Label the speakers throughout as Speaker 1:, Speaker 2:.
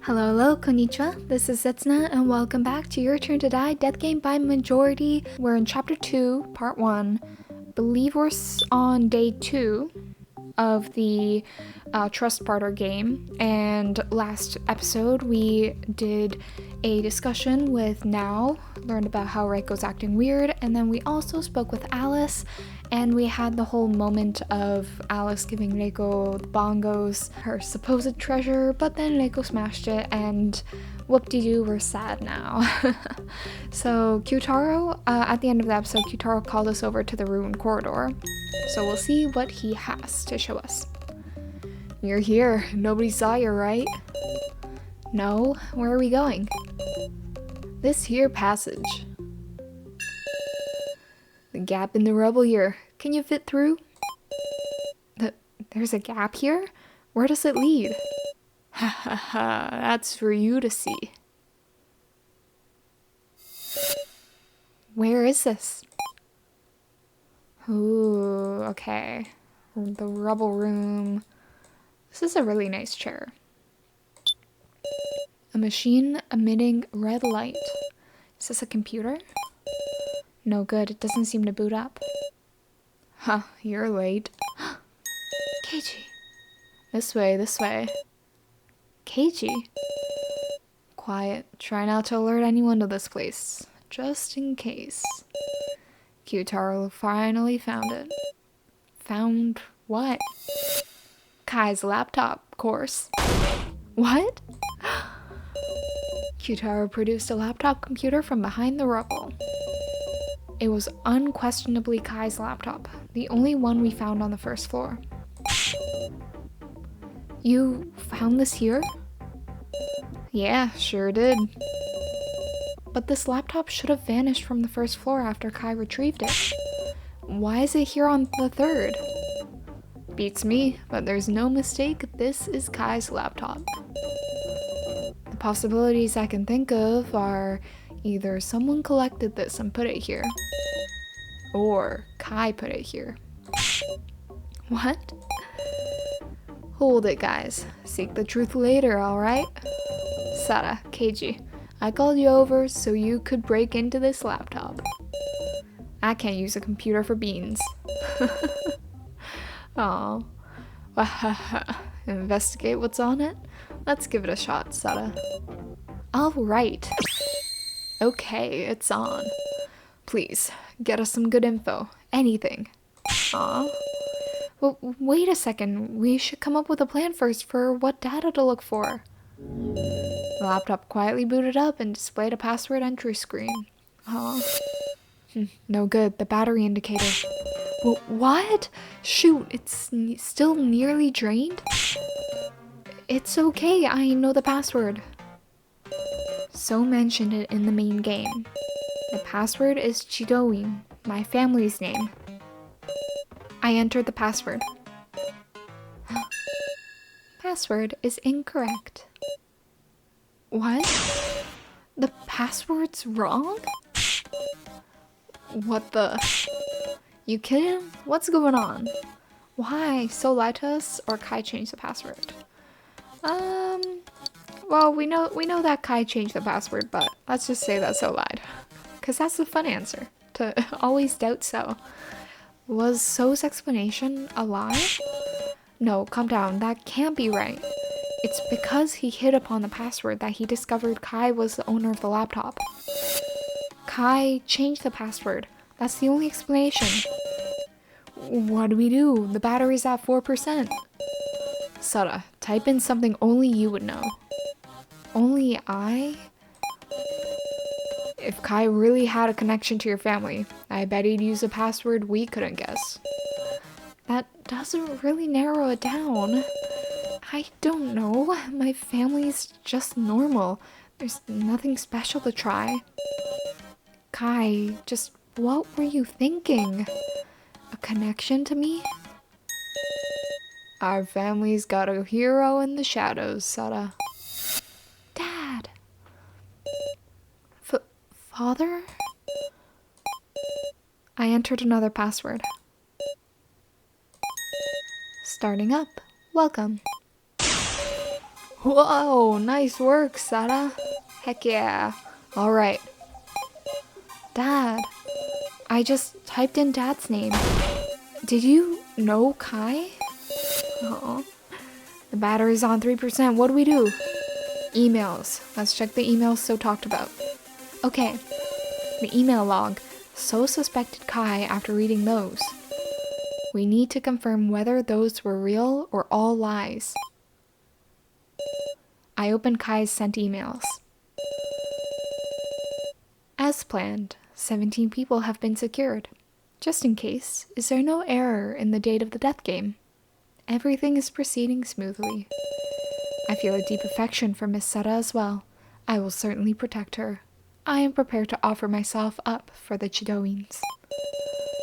Speaker 1: Hello, konnichiwa. This is Setsuna, and welcome back to Your Turn to Die Death Game by Majority. We're in Chapter 2, Part 1. Believe we're on Day 2 of the Trust Barter game, and last episode we did a discussion with Now, learned about how Reiko's acting weird, and then we also spoke with Alice, and we had the whole moment of Alice giving Reiko the bongos, her supposed treasure, but then Reiko smashed it, and whoop-de-doo, we're sad now. So Q-Taro, at the end of the episode, Q-Taro called us over to the ruined corridor, so we'll see what he has to show us. You're here. Nobody saw you, right? No. Where are we going? This here passage. The gap in the rubble here. Can you fit through? There's a gap here? Where does it lead? Ha ha ha, that's for you to see. Where is this? Ooh, okay. The rubble room. This is a really nice chair. A machine emitting red light. Is this a computer? No good, it doesn't seem to boot up. Huh, you're late. Keiji. This way, this way. Keiji? Quiet, try not to alert anyone to this place. Just in case. Q-Taro finally found it. Found what? Kai's laptop, of course. What? Q-Taro produced a laptop computer from behind the rubble. It was unquestionably Kai's laptop, the only one we found on the first floor. You found this here? Yeah, sure did. But this laptop should have vanished from the first floor after Kai retrieved it. Why is it here on the third? Beats me, but there's no mistake, this is Kai's laptop. The possibilities I can think of are either someone collected this and put it here, or Kai put it here. What? Hold it, guys. Seek the truth later, alright? Sara, Keiji, I called you over so you could break into this laptop. I can't use a computer for beans. Aww. Investigate what's on it? Let's give it a shot, Sara. Alright. Okay, it's on. Please, get us some good info. Anything. Aw. Well, wait a second. We should come up with a plan first for what data to look for. The laptop quietly booted up and displayed a password entry screen. Aw. No good. The battery indicator. What? Shoot, it's still nearly drained? It's okay, I know the password. So mentioned it in the main game. The password is Chidouin, my family's name. I entered the password. Password is incorrect. What? The password's wrong? What the? You kidding? What's going on? Why? So lie to us, or Kai changed the password? Well, we know that Kai changed the password, but let's just say that So lied. Cause that's the fun answer, to always doubt So. Was So's explanation a lie? No, calm down, that can't be right. It's because he hit upon the password that he discovered Kai was the owner of the laptop. Kai changed the password. That's the only explanation. What do we do? The battery's at 4%. Sara, type in something only you would know. Only I? If Kai really had a connection to your family, I bet he'd use a password we couldn't guess. That doesn't really narrow it down. I don't know. My family's just normal. There's nothing special to try. Kai, just what were you thinking? A connection to me? Our family's got a hero in the shadows, Sara. Dad. Father? I entered another password. Starting up. Welcome. Whoa, nice work, Sada. Heck yeah. Alright. Dad, I just typed in Dad's name. Did you know Kai? Oh, the battery's on 3%. What do we do? Emails. Let's check the emails So talked about. Okay. The email log. So suspected Kai after reading those. We need to confirm whether those were real or all lies. I opened Kai's sent emails. As planned, 17 people have been secured. Just in case, is there no error in the date of the death game? Everything is proceeding smoothly. I feel a deep affection for Miss Sada as well. I will certainly protect her. I am prepared to offer myself up for the Chidoins.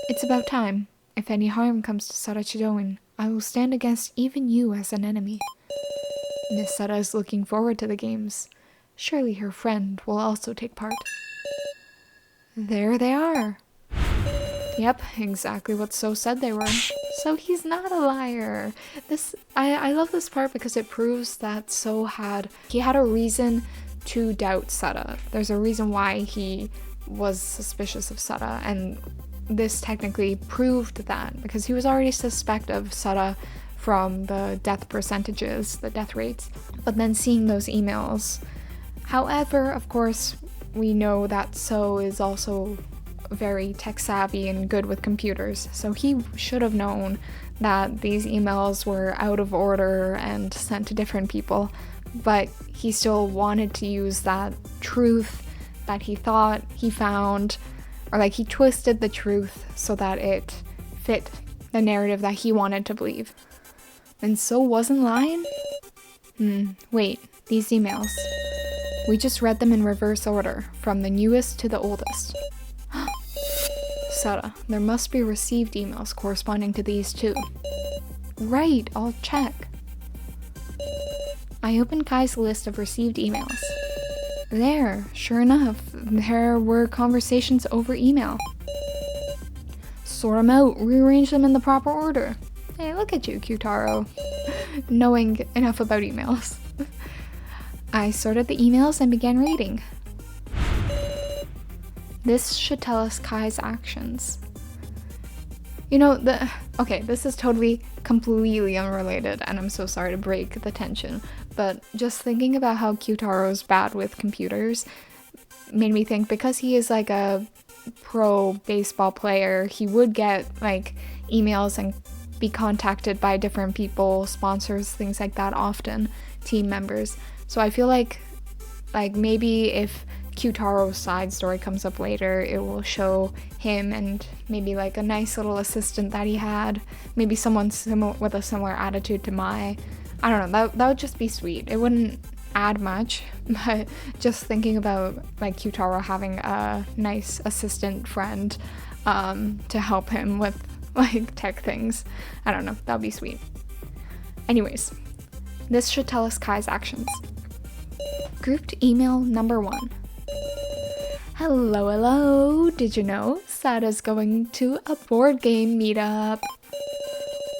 Speaker 1: It's about time. If any harm comes to Sada Chidoin, I will stand against even you as an enemy. Miss Sada is looking forward to the games. Surely her friend will also take part. There they are. Yep, exactly what So said they were. So he's not a liar. I love this part because it proves that So had a reason to doubt Sada. There's a reason why he was suspicious of Sada, and this technically proved that because he was already suspect of Sada from the death percentages, the death rates, but then seeing those emails. However, of course, we know that So is also very tech savvy and good with computers, so he should have known that these emails were out of order and sent to different people, but he still wanted to use that truth that he thought he found, or like he twisted the truth so that it fit the narrative that he wanted to believe. And So wasn't lying? Wait, these emails. We just read them in reverse order, from the newest to the oldest. Sada, there must be received emails corresponding to these too. Right, I'll check. I opened Kai's list of received emails. There, sure enough, there were conversations over email. Sort them out, rearrange them in the proper order. Hey, look at you, Q-Taro, knowing enough about emails. I sorted the emails and began reading. This should tell us Kai's actions. You know, this is totally, completely unrelated, and I'm so sorry to break the tension, but just thinking about how Q-Taro's bad with computers made me think, because he is like a pro baseball player, he would get like emails and be contacted by different people, sponsors, things like that often, team members. So I feel like maybe if Q-Taro's side story comes up later, it will show him and maybe like a nice little assistant that he had, maybe someone with a similar attitude to Mai. I don't know, that would just be sweet. It wouldn't add much, but just thinking about like Q-Taro having a nice assistant friend to help him with like tech things, I don't know, that would be sweet. Anyways, this should tell us Kai's actions. Grouped email number 1. Hello, did you know Sada's going to a board game meetup?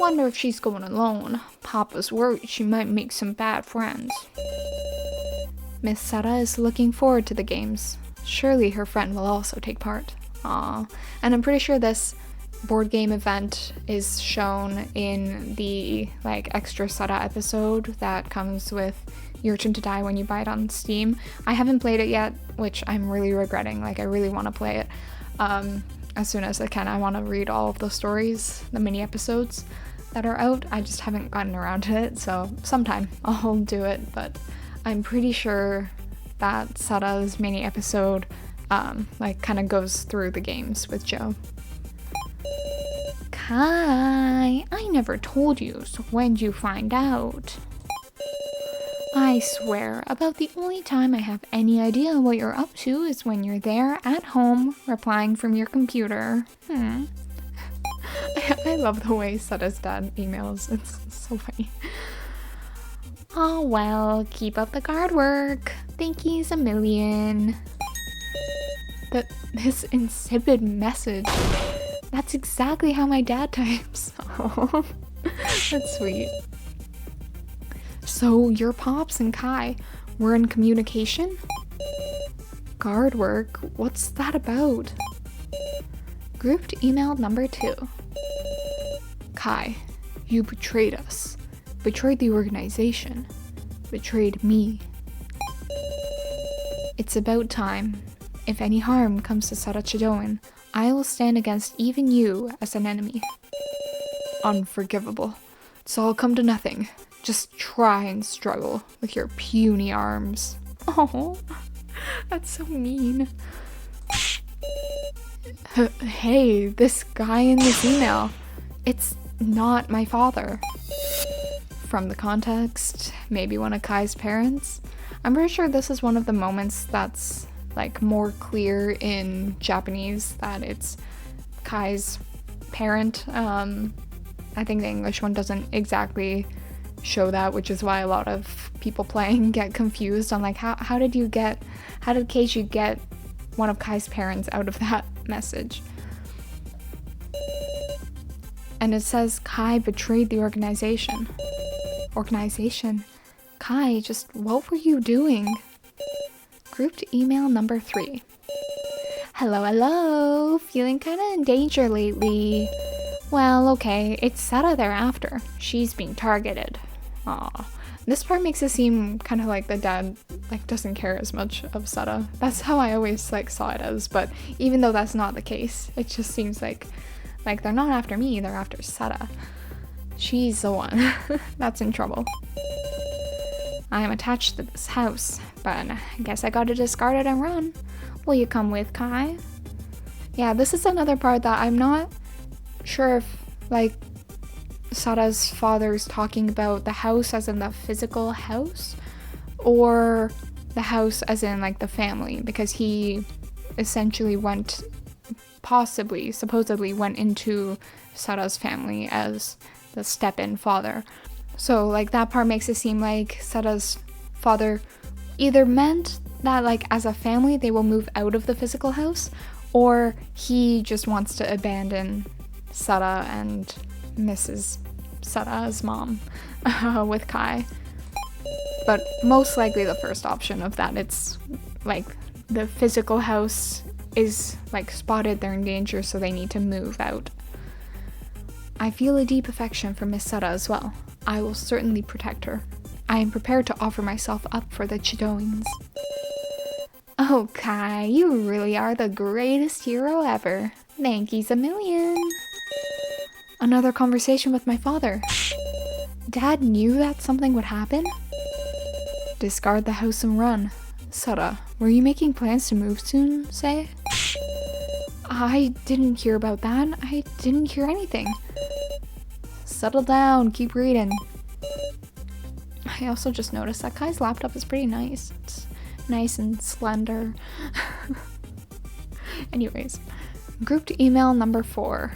Speaker 1: Wonder if she's going alone. Papa's worried she might make some bad friends. Miss Sada is looking forward to the games. Surely her friend will also take part. Aww. And I'm pretty sure this board game event is shown in the like extra Sada episode that comes with Your Turn to Die when you buy it on Steam. I haven't played it yet, which I'm really regretting. Like, I really want to play it as soon as I can. I want to read all of the stories, the mini episodes that are out. I just haven't gotten around to it, so sometime I'll do it, but I'm pretty sure that Sada's mini episode like kind of goes through the games with Joe. Kai, I never told you, so when'd you find out? I swear, about the only time I have any idea what you're up to is when you're there at home, replying from your computer. I love the way Sada's dad emails, it's so funny. Oh well, keep up the guard work. Thankies a million. This insipid message. That's exactly how my dad types. Oh, that's sweet. So your pops and Kai were in communication? Guard work? What's that about? Grouped email number 2. Kai, you betrayed us. Betrayed the organization. Betrayed me. It's about time. If any harm comes to Sara Chidoin, I will stand against even you as an enemy. Unforgivable. It's all come to nothing. Just try and struggle with your puny arms. Oh, that's so mean. Hey, this guy in this email. It's not my father. From the context, maybe one of Kai's parents. I'm pretty sure this is one of the moments that's like more clear in Japanese that it's Kai's parent. I think the English one doesn't exactly show that, which is why a lot of people playing get confused on like how did Keiji get one of Kai's parents out of that message. And it says Kai betrayed the organization. Organization? Kai, just what were you doing? Grouped email number 3. Hello. Feeling kinda in danger lately. Well, okay, it's Sara they're after. She's being targeted. Aw. This part makes it seem kind of like the dad doesn't care as much of Sara. That's how I always saw it as, but even though that's not the case, it just seems like they're not after me, they're after Sara. She's the one that's in trouble. I am attached to this house, but I guess I gotta discard it and run. Will you come with, Kai? Yeah, this is another part that I'm not sure if, Sara's father's talking about the house as in the physical house, or the house as in, the family, because he essentially supposedly went into Sara's family as the step-in father. So, that part makes it seem like Sara's father either meant that, as a family, they will move out of the physical house, or he just wants to abandon Sara and Mrs. Sara's mom with Kai. But most likely the first option of that. It's, the physical house is, spotted they're in danger, so they need to move out. I feel a deep affection for Miss Sara as well. I will certainly protect her. I am prepared to offer myself up for the Chidoins. Oh, Kai, you really are the greatest hero ever. Thank yous a million. Another conversation with my father. Dad knew that something would happen? Discard the house and run. Sara, were you making plans to move soon, say? I didn't hear about that. I didn't hear anything. Settle down, keep reading. I also just noticed that Kai's laptop is pretty nice. It's nice and slender. Anyways, grouped email number 4.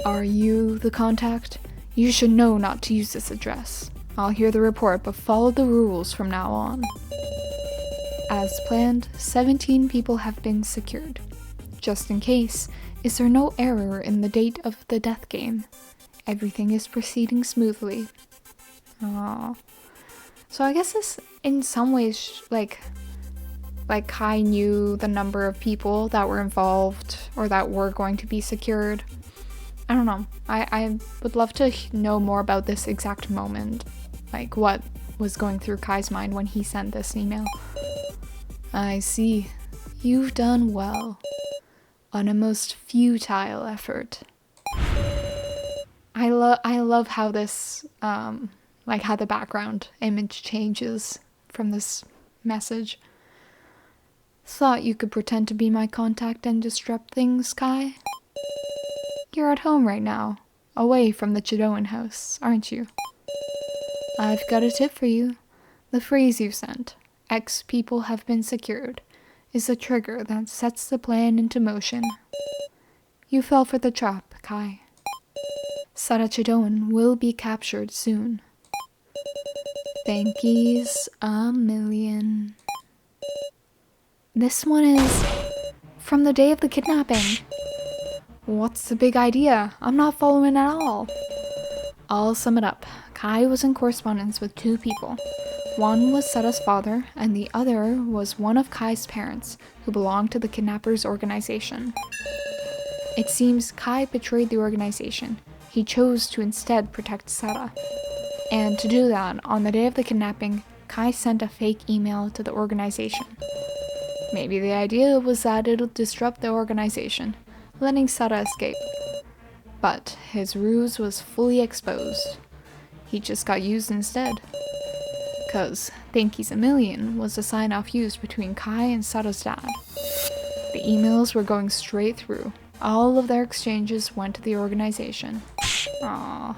Speaker 1: Are you the contact? You should know not to use this address. I'll hear the report, but follow the rules from now on. As planned, 17 people have been secured. Just in case, is there no error in the date of the death game? Everything is proceeding smoothly. Aww. So I guess this, in some ways, like Kai knew the number of people that were involved or that were going to be secured. I don't know. I would love to know more about this exact moment. What was going through Kai's mind when he sent this email. I see. You've done well. On a most futile effort. I love how this, how the background image changes from this message. Thought you could pretend to be my contact and disrupt things, Kai? You're at home right now, away from the Chidoin house, aren't you? I've got a tip for you. The phrase you sent, X people have been secured, is the trigger that sets the plan into motion. You fell for the trap, Kai. Sara Chidoin will be captured soon. Thank yous a million. This one is from the day of the kidnapping. What's the big idea? I'm not following at all. I'll sum it up. Kai was in correspondence with two people. One was Sada's father, and the other was one of Kai's parents, who belonged to the kidnappers' organization. It seems Kai betrayed the organization. He chose to instead protect Sada. And to do that, on the day of the kidnapping, Kai sent a fake email to the organization. Maybe the idea was that it'll disrupt the organization, letting Sada escape. But his ruse was fully exposed. He just got used instead. Cause "Think He's a Million" was the sign-off used between Kai and Sada's dad. The emails were going straight through. All of their exchanges went to the organization. Aww.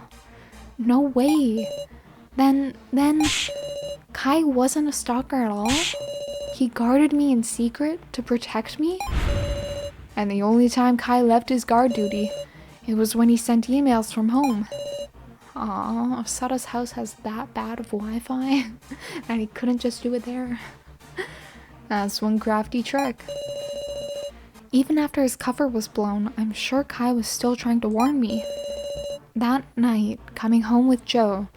Speaker 1: No way! Then Kai wasn't a stalker at all? He guarded me in secret to protect me? And the only time Kai left his guard duty, it was when he sent emails from home. Aww, Sada's house has that bad of Wi-Fi, and he couldn't just do it there. That's one crafty trick. Even after his cover was blown, I'm sure Kai was still trying to warn me. That night, coming home with Joe,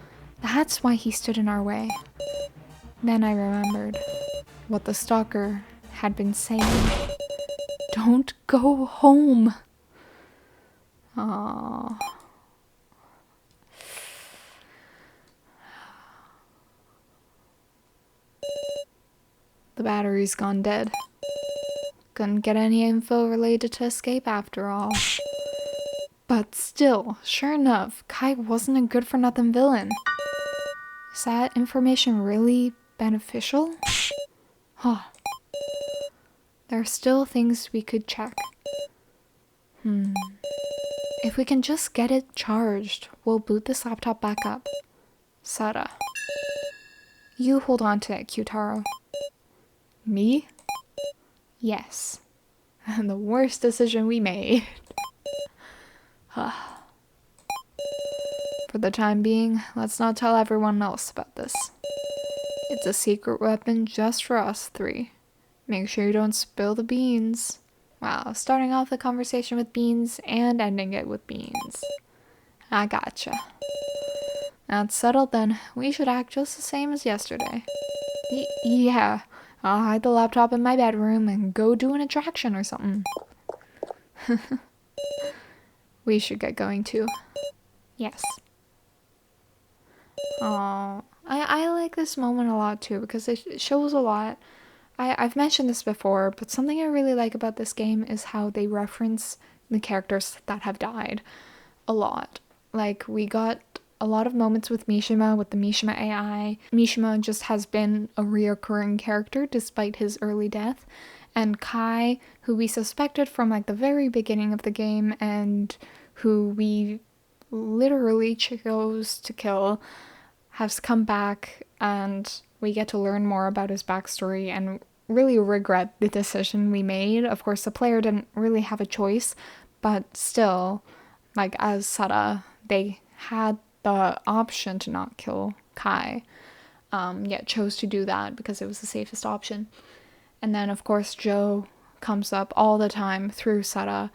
Speaker 1: that's why he stood in our way. Then I remembered what the stalker had been saying. Don't go home. Aww. The battery's gone dead. Couldn't get any info related to escape after all. But still, sure enough, Kai wasn't a good-for-nothing villain. Is that information really beneficial? Huh. There are still things we could check. If we can just get it charged, we'll boot this laptop back up. Sada. You hold on to it, Q-Taro. Me? Yes. The worst decision we made. For the time being, let's not tell everyone else about this. It's a secret weapon just for us three. Make sure you don't spill the beans. Wow, starting off the conversation with beans and ending it with beans. I gotcha. That's settled then. We should act just the same as yesterday. Yeah. I'll hide the laptop in my bedroom and go do an attraction or something. We should get going too. Yes. Oh, I like this moment a lot too because it shows a lot. I've mentioned this before, but something I really like about this game is how they reference the characters that have died a lot. Like, we got a lot of moments with Mishima, with the Mishima AI. Mishima just has been a reoccurring character despite his early death. And Kai, who we suspected from like the very beginning of the game and who we literally chose to kill, has come back, and we get to learn more about his backstory and really regret the decision we made. Of course, the player didn't really have a choice, but still, like, as Sada, they had the option to not kill Kai, yet chose to do that because it was the safest option. And then, of course, Joe comes up all the time through Sada,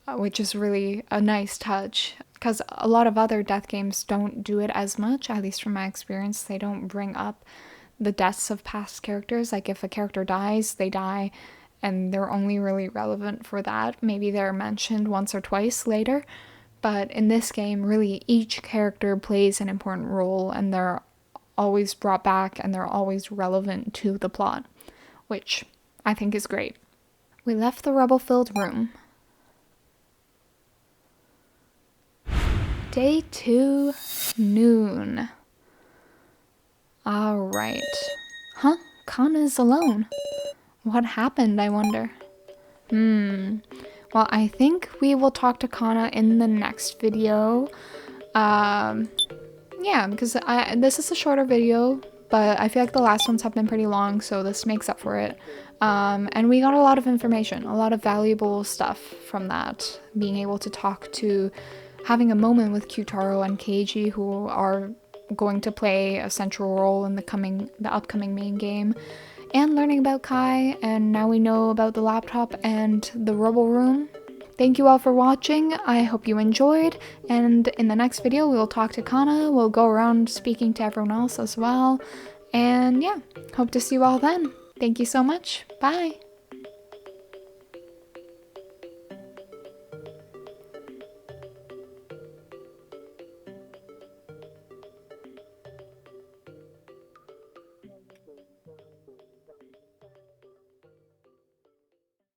Speaker 1: which is really a nice touch, because a lot of other death games don't do it as much, at least from my experience. They don't bring up the deaths of past characters. Like, if a character dies, they die, and they're only really relevant for that. Maybe they're mentioned once or twice later. But in this game, really, each character plays an important role, and they're always brought back, and they're always relevant to the plot, which I think is great. We left the rubble-filled room. Day 2, noon. Alright. Huh? Kana's alone. What happened, I wonder? Well, I think we will talk to Kana in the next video. Yeah, because this is a shorter video, but I feel like the last ones have been pretty long, so this makes up for it. And we got a lot of information, a lot of valuable stuff from that. Being able to talk to, having a moment with Q-Taro and Keiji, who are going to play a central role in the upcoming main game. And learning about Kai, and now we know about the laptop and the rubble room. thank you all for watching. I hope you enjoyed, and in the next video we will talk to Kana. We'll go around speaking to everyone else as well, and yeah, hope to see you all then. Thank you so much. Bye.